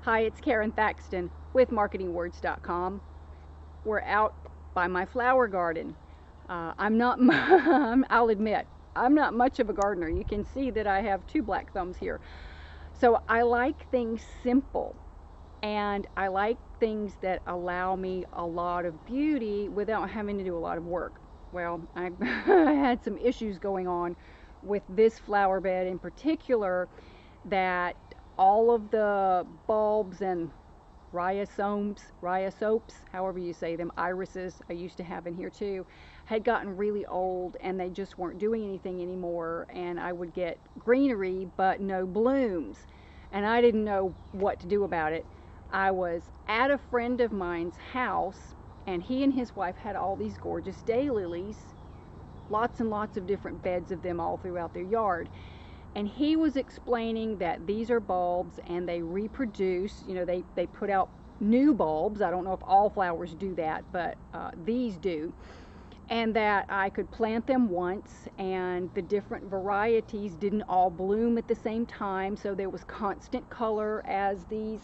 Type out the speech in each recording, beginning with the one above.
Hi, it's Karon Thackston with marketingwords.com. We're out by my flower garden. I'm not, I'll admit, I'm not much of a gardener. You can see that I have two black thumbs here. So I like things simple, and I like things that allow me a lot of beauty without having to do a lot of work. Well, I had some issues going on with this flower bed in particular, that all of the bulbs and rhizopes, however you say them, irises I used to have in here too, had gotten really old and they just weren't doing anything anymore, and I would get greenery but no blooms, and I didn't know what to do about it. I was at a friend of mine's house, and he and his wife had all these gorgeous daylilies, lots and lots of different beds of them all throughout their yard. And he was explaining that these are bulbs and they reproduce, they put out new bulbs. I don't know if all flowers do that, but these do. And that I could plant them once, and the different varieties didn't all bloom at the same time, so there was constant color, as these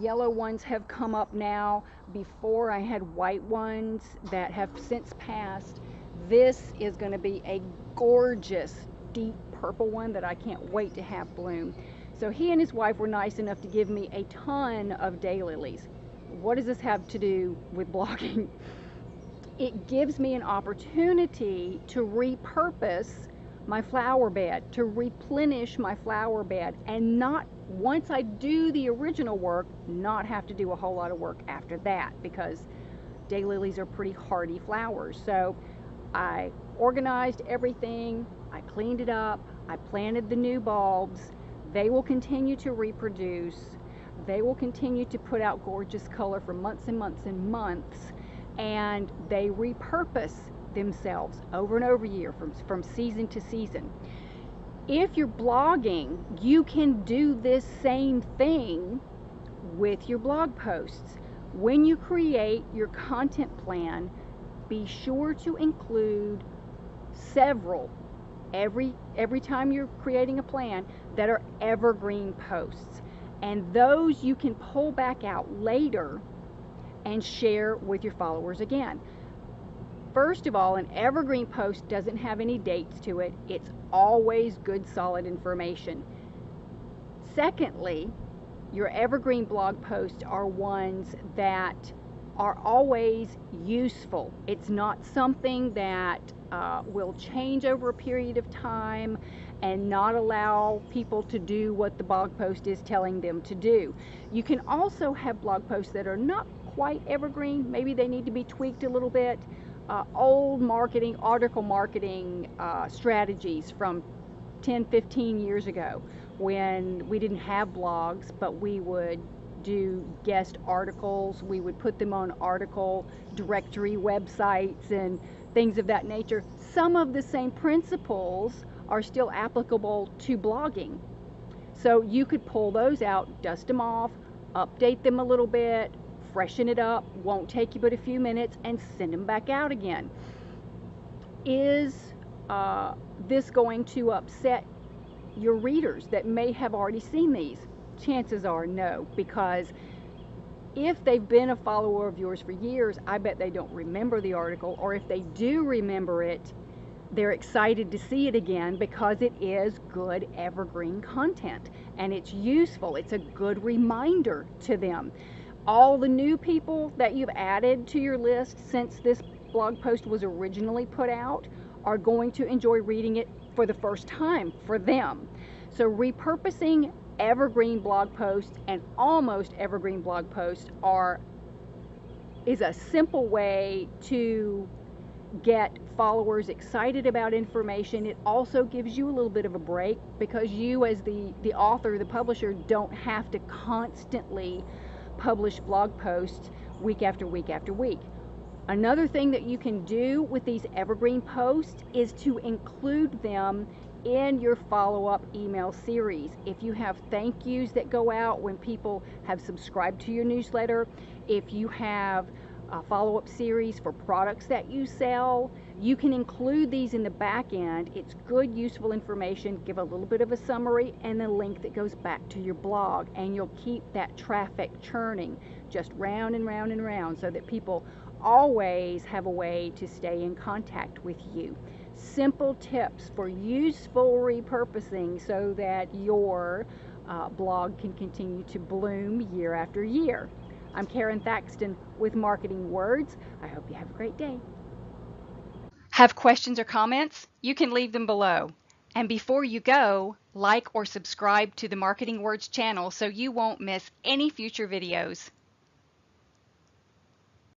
yellow ones have come up now. Before, I had white ones that have since passed. This is going to be a gorgeous deep purple one that I can't wait to have bloom. So he and his wife were nice enough to give me a ton of daylilies. What does this have to do with blogging? It gives me an opportunity to repurpose my flower bed, to replenish my flower bed, and not, once I do the original work, not have to do a whole lot of work after that, because daylilies are pretty hardy flowers. So I organized everything, I cleaned it up, I planted the new bulbs. They will continue to reproduce. They will continue to put out gorgeous color for months and months and months, and they repurpose themselves over and over year from season to season. If you're blogging, you can do this same thing with your blog posts. When you create your content plan, be sure to include several, every time you're creating a plan, that are evergreen posts, and those you can pull back out later and share with your followers again. First of all, an evergreen post doesn't have any dates to it. It's always good, solid information. Secondly, your evergreen blog posts are ones that are always useful. It's not something that will change over a period of time and not allow people to do what the blog post is telling them to do. You can also have blog posts that are not quite evergreen. Maybe they need to be tweaked a little bit. Old article marketing strategies from 10-15 years ago, when we didn't have blogs, but we would do guest articles. We would put them on article directory websites and things of that nature. Some of the same principles are still applicable to blogging. So you could pull those out, dust them off, update them a little bit, freshen it up, won't take you but a few minutes, and send them back out again. Is this going to upset your readers that may have already seen these? Chances are no, because if they've been a follower of yours for years, I bet they don't remember the article, or if they do remember it, they're excited to see it again, because it is good evergreen content and it's useful. It's a good reminder to them. All the new people that you've added to your list since this blog post was originally put out are going to enjoy reading it for the first time for them. So repurposing evergreen blog posts and almost evergreen blog posts is a simple way to get followers excited about information. It also gives you a little bit of a break, because you, as the author, the publisher, don't have to constantly publish blog posts week after week after week. Another thing that you can do with these evergreen posts is to include them in your follow-up email series. If you have thank yous that go out when people have subscribed to your newsletter, if you have a follow-up series for products that you sell, You can include these in the back end. It's good, useful information. Give a little bit of a summary and a link that goes back to your blog, and you'll keep that traffic churning just round and round and round so that people always have a way to stay in contact with you. Simple tips for useful repurposing so that your blog can continue to bloom year after year. I'm Karon Thackston with Marketing Words. I hope you have a great day. Have questions or comments? You can leave them below. And before you go, like or subscribe to the Marketing Words channel so you won't miss any future videos.